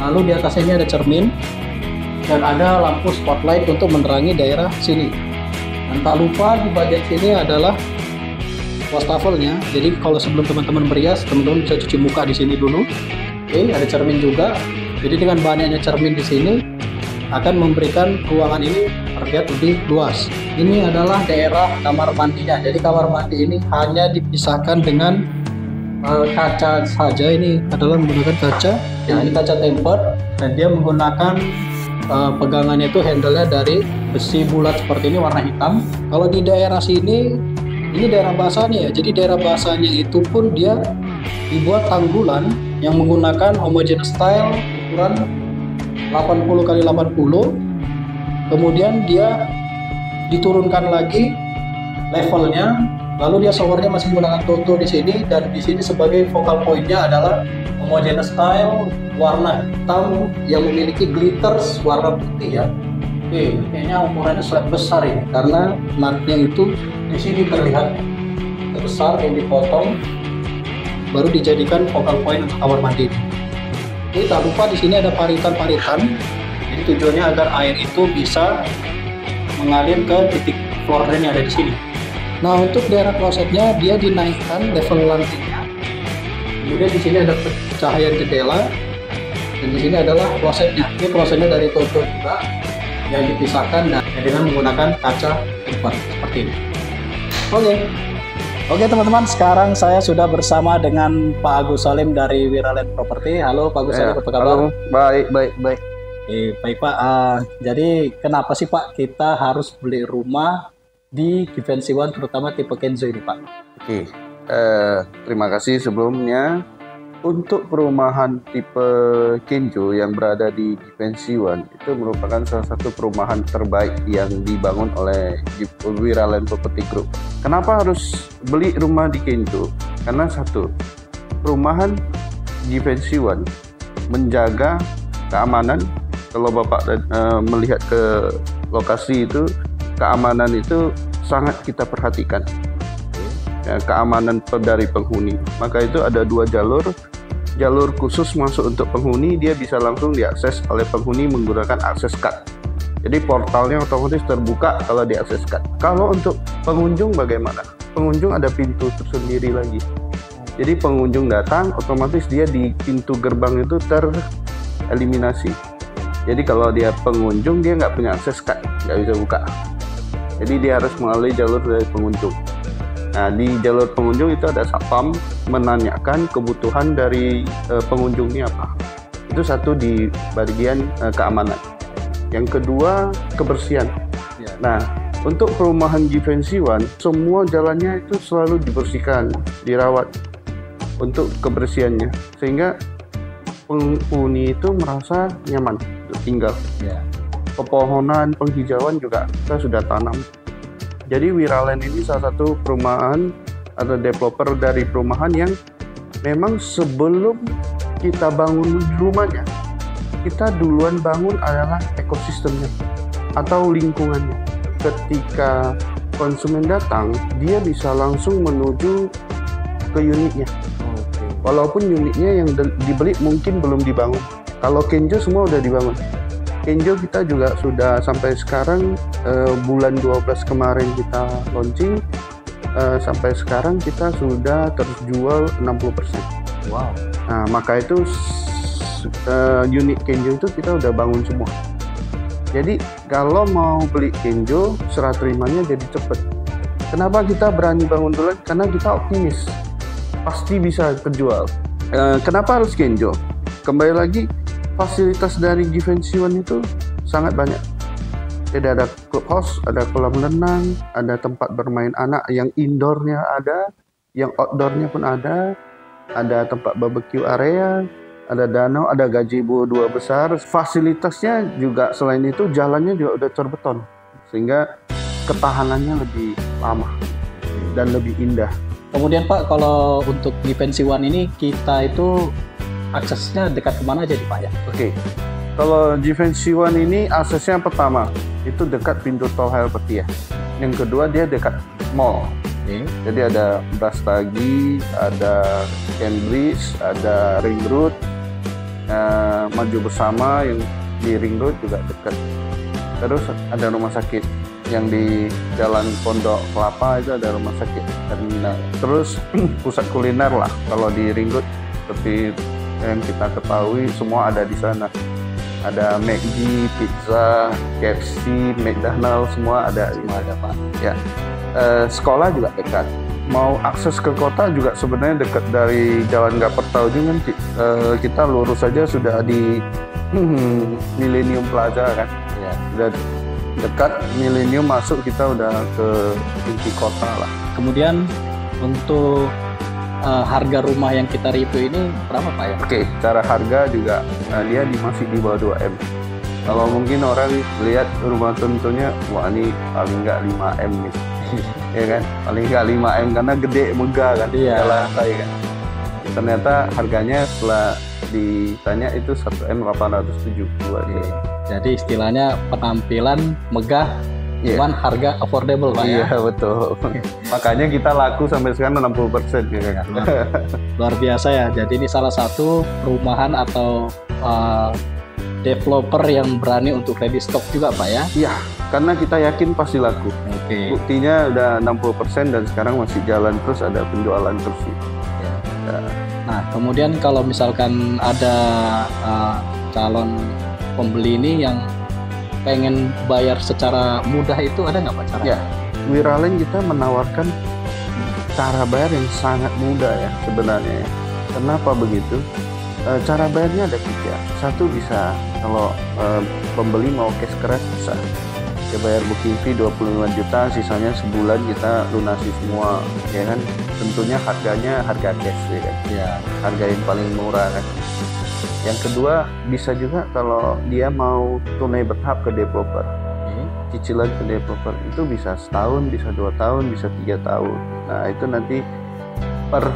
Lalu di atasnya ini ada cermin dan ada lampu spotlight untuk menerangi daerah sini. Dan tak lupa di bagian sini adalah wastafelnya. Jadi kalau sebelum teman-teman berias, teman-teman bisa cuci muka di sini dulu. Oke, ada cermin juga. Jadi dengan banyaknya cermin di sini akan memberikan ruangan ini terlihat lebih luas. Ini adalah daerah kamar mandinya. Jadi kamar mandi ini hanya dipisahkan dengan kaca saja. Ini adalah menggunakan kaca. Ya, ini kaca tempered dan dia menggunakan pegangannya itu handle-nya dari besi bulat seperti ini warna hitam. Kalau di daerah sini ini daerah basahnya ya. Jadi daerah basahnya itu pun dia dibuat tanggulan yang menggunakan homogeneous style ukuran 80 kali 80. Kemudian dia diturunkan lagi levelnya. Lalu dia showernya masih menggunakan toto di sini, dan di sini sebagai focal point-nya adalah homogeneous style warna hitam yang memiliki glitters warna putih ya. Oke, kayaknya ukurannya slab besar ya, karena nutnya itu di sini terlihat besar yang dipotong baru dijadikan focal point untuk kamar mandi. Ini tak lupa di sini ada paritan-paritan. Jadi tujuannya agar air itu bisa mengalir ke titik floor drain yang ada di sini. Nah, untuk daerah klosetnya dia dinaikkan level lantainya. Kemudian di sini ada pencahayaan jendela dan di sini adalah klosetnya. Ini klosetnya dari toto juga yang dipisahkan dan dengan menggunakan kaca tempered seperti ini. Oke teman-teman, sekarang saya sudah bersama dengan Pak Agus Salim dari Wiraland Property. Halo Pak Agus Salim, apa kabar? Halo, baik. Baik Pak, jadi kenapa sih Pak kita harus beli rumah di Givenchy One, terutama tipe Kenzo ini Pak? Oke, terima kasih sebelumnya. Untuk perumahan tipe Kenzo yang berada di Givenchy One itu merupakan salah satu perumahan terbaik yang dibangun oleh Wiraland Property Group. Kenapa harus beli rumah di Kenzo? Karena satu, perumahan Givenchy One menjaga keamanan. Kalau Bapak melihat ke lokasi itu, keamanan itu sangat kita perhatikan. Ya, keamanan dari penghuni. Maka itu ada 2 jalur. Jalur khusus masuk untuk penghuni, dia bisa langsung diakses oleh penghuni menggunakan akses card. Jadi portalnya otomatis terbuka kalau diakses card. Kalau untuk pengunjung bagaimana? Pengunjung ada pintu tersendiri lagi. Jadi pengunjung datang, otomatis dia di pintu gerbang itu tereliminasi. Jadi kalau dia pengunjung, dia nggak punya akses card, nggak bisa buka. Jadi dia harus melalui jalur dari pengunjung. Nah, di jalur pengunjung itu ada satpam menanyakan kebutuhan dari pengunjung ini apa. Itu satu di bagian keamanan. Yang kedua, kebersihan. Ya. Nah, untuk perumahan Givenchy One, semua jalannya itu selalu dibersihkan, dirawat untuk kebersihannya, sehingga penghuni itu merasa nyaman untuk tinggal. Ya. Pepohonan, penghijauan juga kita sudah tanam. Jadi Wiraland ini salah satu perumahan atau developer dari perumahan yang memang sebelum kita bangun rumahnya, kita duluan bangun adalah ekosistemnya atau lingkungannya. Ketika konsumen datang, dia bisa langsung menuju ke unitnya. Walaupun unitnya yang dibeli mungkin belum dibangun. Kalau Kenjo semua udah dibangun. Kenjo kita juga sudah sampai sekarang bulan 12 kemarin kita launching, sampai sekarang kita sudah terjual 60%. Wow. Nah, maka itu unit Kenjo itu kita udah bangun semua. Jadi kalau mau beli Kenjo, serah terimanya jadi cepet. Kenapa kita berani bangun duluan? Karena kita optimis pasti bisa terjual. Kenapa harus Kenjo? Kembali lagi, fasilitas dari Givenchy One itu sangat banyak. Jadi ada clubhouse, ada kolam renang, ada tempat bermain anak yang indoornya ada, yang outdoornya pun ada tempat barbecue area, ada danau, ada gazebo 2 besar. Fasilitasnya juga selain itu jalannya juga udah terbeton, sehingga ketahanannya lebih lama dan lebih indah. Kemudian Pak, kalau untuk Givenchy One ini kita itu aksesnya dekat kemana aja Pak ya? Oke, kalau Givenchy One ini aksesnya pertama itu dekat pintu tol Helvetia. Yang kedua dia dekat mall. Jadi ada Brastagi, ada Cambridge, ada Ring Road, Maju Bersama yang di Ring Road juga dekat. Terus ada rumah sakit yang di Jalan Pondok Kelapa, itu ada rumah sakit terminal. Terus pusat kuliner lah kalau di Ring Road, seperti yang kita ketahui semua ada di sana. Ada McD, pizza, KFC, McDonald's, semua ada Pak. Ya. Sekolah juga dekat. Mau akses ke kota juga sebenarnya dekat dari Jalan Gapertau juga. Kita lurus saja sudah di Millennium Plaza kan. Ya. Sudah dekat Millennium, masuk kita udah ke inti kota lah. Kemudian untuk harga rumah yang kita review ini berapa Pak ya? Oke, cara harga juga dia masih di bawah 2M. Kalau mungkin orang lihat rumah tentunya, wah ini paling nggak 5M nih. Ya kan, paling nggak 5M karena gede, megah kan, Iya. lantai kan. Ternyata harganya setelah ditanya itu 1M872. Jadi istilahnya penampilan megah, cuman harga affordable Pak ya? Iya betul. Makanya kita laku sampai sekarang 60% gitu kan. Luar biasa ya. Jadi ini salah satu perumahan atau developer yang berani untuk ready stock juga Pak ya? Iya, karena kita yakin pasti laku. Oke. Buktinya udah 60% dan sekarang masih jalan terus, ada penjualan terus. Ya. Nah, kemudian kalau misalkan ada calon pembeli ini yang pengen bayar secara mudah, itu ada nggak Pak cara? Ya, Wiraland kita menawarkan cara bayar yang sangat mudah ya sebenarnya. Kenapa begitu? Cara bayarnya ada 3. Satu bisa kalau pembeli mau cash keras bisa. Dia bayar booking fee 25 juta, sisanya sebulan kita lunasi semua, ya kan? Tentunya harganya harga cash ya kan? Ya. Harga yang paling murah kan. Yang kedua bisa juga kalau dia mau tunai bertahap ke developer. Cicilan ke developer itu bisa setahun, bisa 2 tahun, bisa 3 tahun. Nah itu nanti per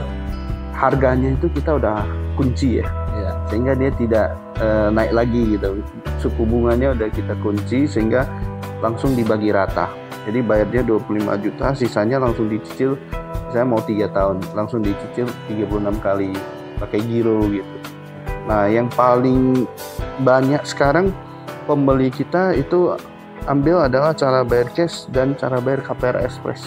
harganya itu kita udah kunci ya. Iya. Sehingga dia tidak naik lagi gitu. Suku bunganya udah kita kunci sehingga langsung dibagi rata. Jadi bayar dia 25 juta, sisanya langsung dicicil. Saya mau 3 tahun, langsung dicicil 36 kali pakai giro gitu. Nah, yang paling banyak sekarang pembeli kita itu ambil adalah cara bayar cash dan cara bayar KPR Express.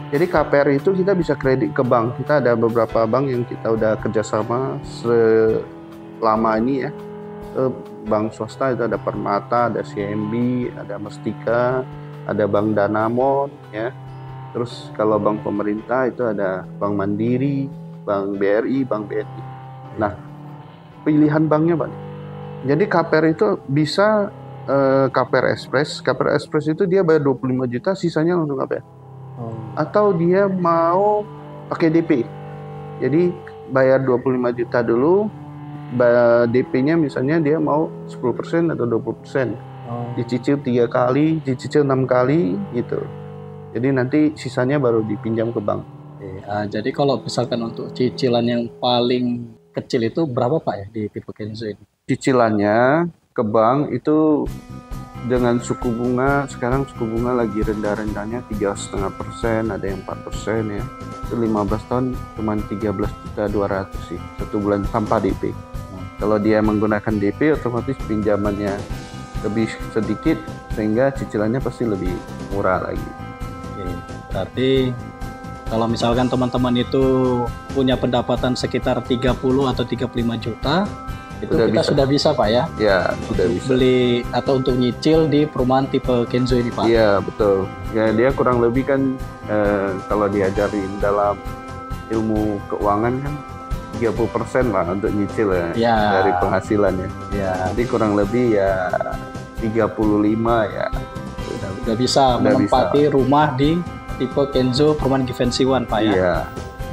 Jadi KPR itu kita bisa kredit ke bank. Kita ada beberapa bank yang kita udah kerjasama selama ini ya. Bank swasta itu ada Permata, ada CIMB, ada Mustika, ada Bank Danamon ya. Terus kalau bank pemerintah itu ada Bank Mandiri, Bank BRI, Bank BNI. Nah, pilihan banknya Pak. Jadi KPR itu bisa KPR Express. KPR Express itu dia bayar 25 juta, sisanya langsung KPR. Atau dia mau pakai DP. Jadi bayar 25 juta dulu, DP-nya misalnya dia mau 10% atau 20%. Dicicil 3 kali, dicicil 6 kali gitu. Jadi nanti sisanya baru dipinjam ke bank. Jadi kalau misalkan untuk cicilan yang paling kecil itu berapa Pak ya di tipe Kenzo ini? Cicilannya ke bank itu dengan suku bunga, sekarang suku bunga lagi rendah-rendahnya 3,5%, ada yang 4% ya. Itu 15 tahun cuma 13.200.000 sih, 1 bulan tanpa DP. Kalau dia menggunakan DP otomatis pinjamannya lebih sedikit sehingga cicilannya pasti lebih murah lagi. Berarti kalau misalkan teman-teman itu punya pendapatan sekitar 30 atau 35 juta, itu kita sudah bisa Pak ya? Ya, sudah bisa. Beli atau untuk nyicil di perumahan tipe Kenzo ini Pak? Iya, betul. Ya, dia kurang lebih kan kalau diajarin dalam ilmu keuangan kan 30% lah untuk nyicil ya, dari penghasilannya. Ya. Jadi kurang lebih ya 35 ya. Udah bisa menempati rumah di tipe Kenzo perumahan Givenchy One Pak ya? Iya.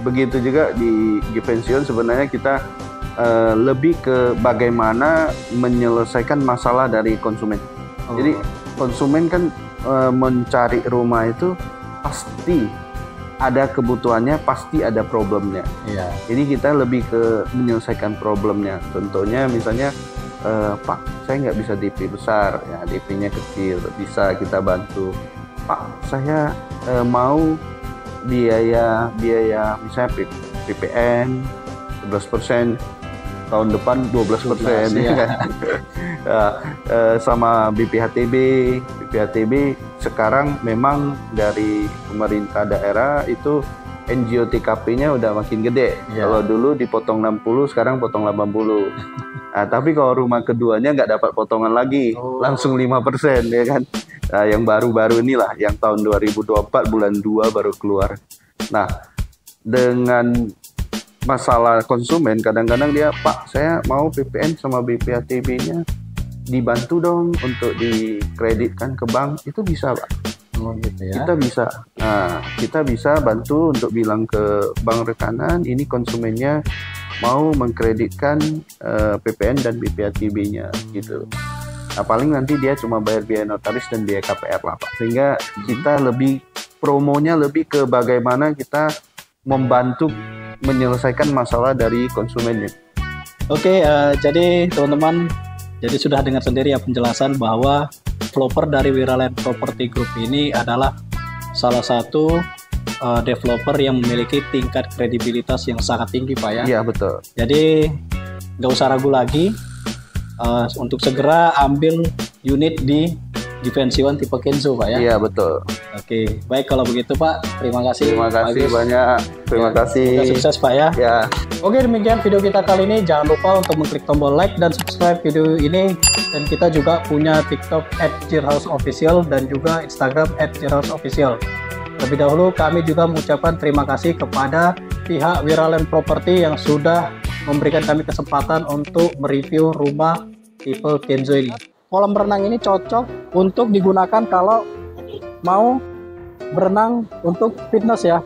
Begitu juga di Givenchy One sebenarnya kita lebih ke bagaimana menyelesaikan masalah dari konsumen. Jadi konsumen kan mencari rumah itu pasti ada kebutuhannya, pasti ada problemnya. Iya. Jadi kita lebih ke menyelesaikan problemnya. Contohnya misalnya, Pak, saya nggak bisa DP besar, ya DP-nya kecil, bisa kita bantu. Pak, saya mau biaya misalnya PPN 11%. Tahun depan 12% ya kan. Sama BPHTB sekarang memang dari pemerintah daerah itu NGO TKP-nya udah makin gede. Kalau dulu dipotong 60, sekarang potong 80. Nah, tapi kalau rumah keduanya nggak dapat potongan lagi, langsung 5% ya kan. Nah, yang baru-baru inilah, yang tahun 2024 bulan 2 baru keluar. Nah, dengan masalah konsumen, kadang-kadang dia, Pak, saya mau PPN sama BPHTB-nya dibantu dong untuk dikreditkan ke bank. Itu bisa, Pak. Gitu ya. Kita bisa. Nah, kita bisa bantu untuk bilang ke bank rekanan, ini konsumennya mau mengkreditkan PPN dan BPHTB-nya gitu. Nah, paling nanti dia cuma bayar biaya notaris dan biaya KPR lah, Pak. Sehingga kita lebih, promonya lebih ke bagaimana kita membantu menyelesaikan masalah dari konsumennya. Oke, jadi teman-teman, jadi sudah dengar sendiri ya penjelasan bahwa developer dari Wiraland Property Group ini adalah salah satu developer yang memiliki tingkat kredibilitas yang sangat tinggi Pak ya. Iya, betul. Jadi nggak usah ragu lagi untuk segera ambil unit di Givenchy One tipe Kenzo Pak ya. Iya, betul. Oke, baik kalau begitu Pak, terima kasih. Terima kasih banyak. Terima kasih. Sukses Pak ya. Ya. Oke, demikian video kita kali ini. Jangan lupa untuk mengklik tombol like dan subscribe video ini. Dan kita juga punya TikTok @JirHouseOfficial dan juga Instagram @JirHouseOfficial. Terlebih dahulu kami juga mengucapkan terima kasih kepada pihak Wiraland Property yang sudah memberikan kami kesempatan untuk mereview rumah tipe Kenzo ini. Kolam renang ini cocok untuk digunakan kalau mau berenang untuk fitness ya.